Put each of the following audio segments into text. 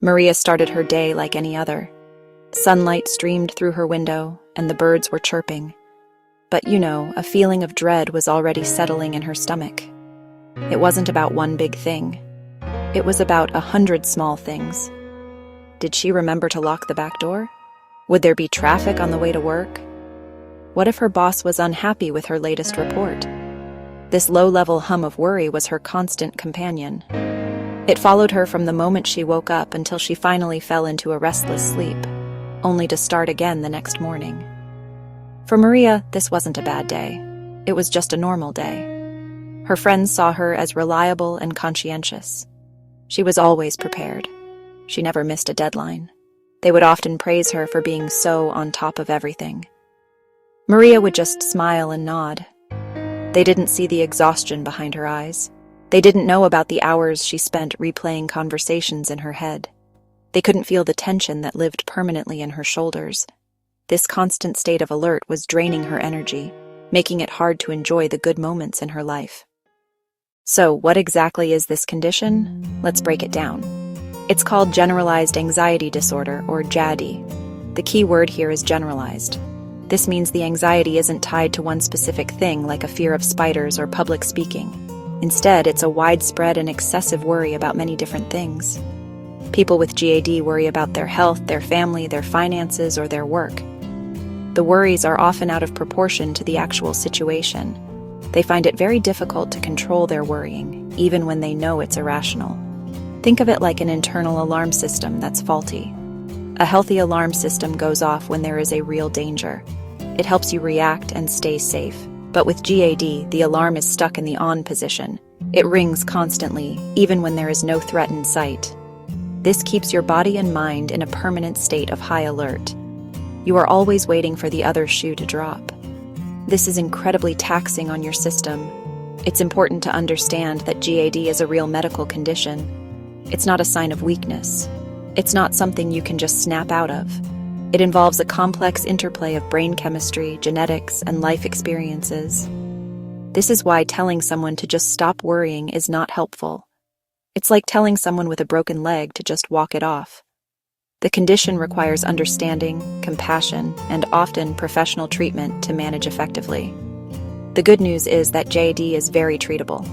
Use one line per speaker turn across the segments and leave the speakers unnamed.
Maria started her day like any other. Sunlight streamed through her window, and the birds were chirping. But a feeling of dread was already settling in her stomach. It wasn't about one big thing. It was about 100 small things. Did she remember to lock the back door? Would there be traffic on the way to work? What if her boss was unhappy with her latest report? This low-level hum of worry was her constant companion. It followed her from the moment she woke up until she finally fell into a restless sleep, only to start again the next morning. For Maria, this wasn't a bad day. It was just a normal day. Her friends saw her as reliable and conscientious. She was always prepared. She never missed a deadline. They would often praise her for being so on top of everything. Maria would just smile and nod. They didn't see the exhaustion behind her eyes. They didn't know about the hours she spent replaying conversations in her head. They couldn't feel the tension that lived permanently in her shoulders. This constant state of alert was draining her energy, making it hard to enjoy the good moments in her life. So, what exactly is this condition? Let's break it down. It's called Generalized Anxiety Disorder, or JADI. The key word here is generalized. This means the anxiety isn't tied to one specific thing like a fear of spiders or public speaking. Instead, it's a widespread and excessive worry about many different things. People with GAD worry about their health, their family, their finances, or their work. The worries are often out of proportion to the actual situation. They find it very difficult to control their worrying, even when they know it's irrational. Think of it like an internal alarm system that's faulty. A healthy alarm system goes off when there is a real danger. It helps you react and stay safe. But with GAD, the alarm is stuck in the on position. It rings constantly, even when there is no threat in sight. This keeps your body and mind in a permanent state of high alert. You are always waiting for the other shoe to drop. This is incredibly taxing on your system. It's important to understand that GAD is a real medical condition. It's not a sign of weakness. It's not something you can just snap out of. It involves a complex interplay of brain chemistry, genetics, and life experiences. This is why telling someone to just stop worrying is not helpful. It's like telling someone with a broken leg to just walk it off. The condition requires understanding, compassion, and often professional treatment to manage effectively. The good news is that JAD is very treatable.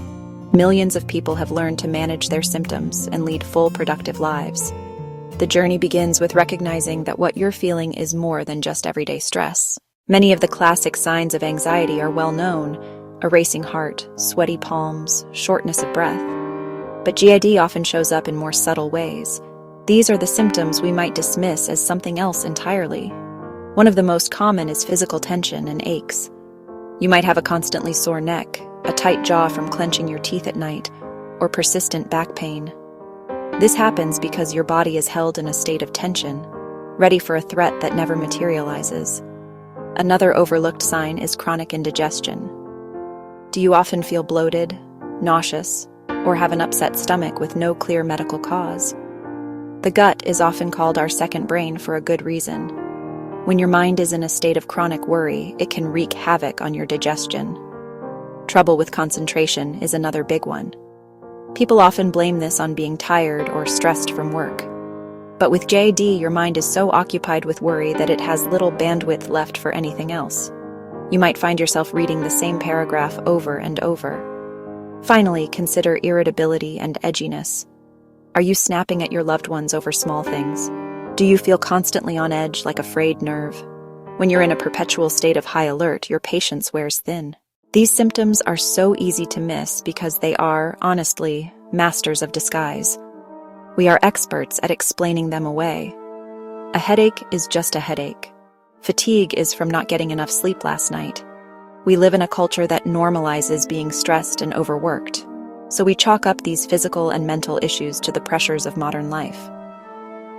Millions of people have learned to manage their symptoms and lead full, productive lives. The journey begins with recognizing that what you're feeling is more than just everyday stress. Many of the classic signs of anxiety are well known: a racing heart, sweaty palms, shortness of breath. But GAD often shows up in more subtle ways. These are the symptoms we might dismiss as something else entirely. One of the most common is physical tension and aches. You might have a constantly sore neck, a tight jaw from clenching your teeth at night, or persistent back pain. This happens because your body is held in a state of tension, ready for a threat that never materializes. Another overlooked sign is chronic indigestion. Do you often feel bloated, nauseous, or have an upset stomach with no clear medical cause? The gut is often called our second brain for a good reason. When your mind is in a state of chronic worry, it can wreak havoc on your digestion. Trouble with concentration is another big one. People often blame this on being tired or stressed from work. But with JAD, your mind is so occupied with worry that it has little bandwidth left for anything else. You might find yourself reading the same paragraph over and over. Finally, consider irritability and edginess. Are you snapping at your loved ones over small things? Do you feel constantly on edge like a frayed nerve? When you're in a perpetual state of high alert, your patience wears thin. These symptoms are so easy to miss because they are, honestly, masters of disguise. We are experts at explaining them away. A headache is just a headache. Fatigue is from not getting enough sleep last night. We live in a culture that normalizes being stressed and overworked, so we chalk up these physical and mental issues to the pressures of modern life.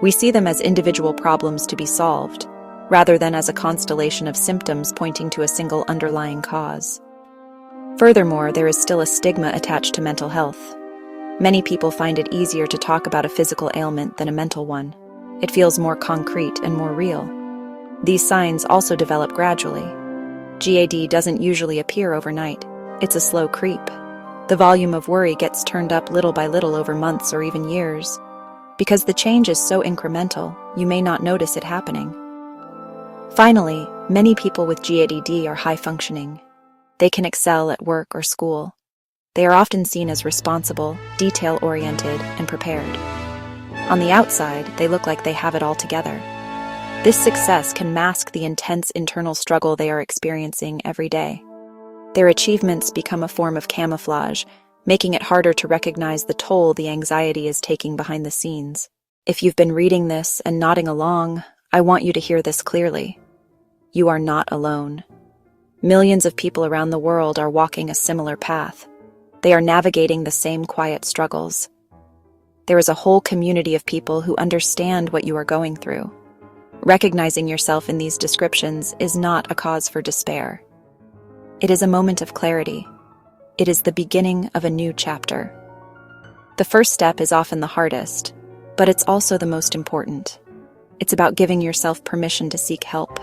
We see them as individual problems to be solved, rather than as a constellation of symptoms pointing to a single underlying cause. Furthermore, there is still a stigma attached to mental health. Many people find it easier to talk about a physical ailment than a mental one. It feels more concrete and more real. These signs also develop gradually. GAD doesn't usually appear overnight. It's a slow creep. The volume of worry gets turned up little by little over months or even years. Because the change is so incremental, you may not notice it happening. Finally, many people with GADD are high-functioning. They can excel at work or school. They are often seen as responsible, detail-oriented, and prepared. On the outside, they look like they have it all together. This success can mask the intense internal struggle they are experiencing every day. Their achievements become a form of camouflage, making it harder to recognize the toll the anxiety is taking behind the scenes. If you've been reading this and nodding along, I want you to hear this clearly. You are not alone. Millions of people around the world are walking a similar path. They are navigating the same quiet struggles. There is a whole community of people who understand what you are going through. Recognizing yourself in these descriptions is not a cause for despair. It is a moment of clarity. It is the beginning of a new chapter. The first step is often the hardest, but it's also the most important. It's about giving yourself permission to seek help.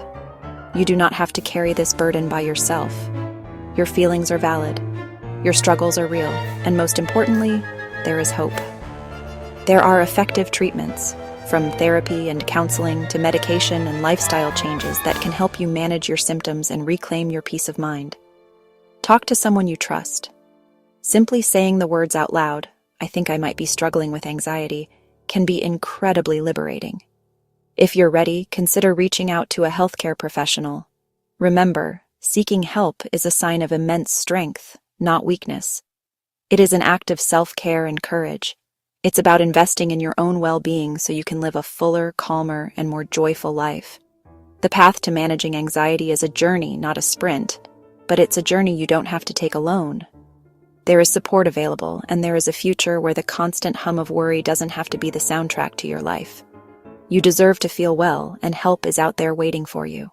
You do not have to carry this burden by yourself. Your feelings are valid. Your struggles are real, and most importantly, there is hope. There are effective treatments, from therapy and counseling to medication and lifestyle changes that can help you manage your symptoms and reclaim your peace of mind. Talk to someone you trust. Simply saying the words out loud, "I think I might be struggling with anxiety," can be incredibly liberating. If you're ready, consider reaching out to a healthcare professional. Remember, seeking help is a sign of immense strength, not weakness. It is an act of self-care and courage. It's about investing in your own well-being so you can live a fuller, calmer, and more joyful life. The path to managing anxiety is a journey, not a sprint, but it's a journey you don't have to take alone. There is support available, and there is a future where the constant hum of worry doesn't have to be the soundtrack to your life. You deserve to feel well, and help is out there waiting for you.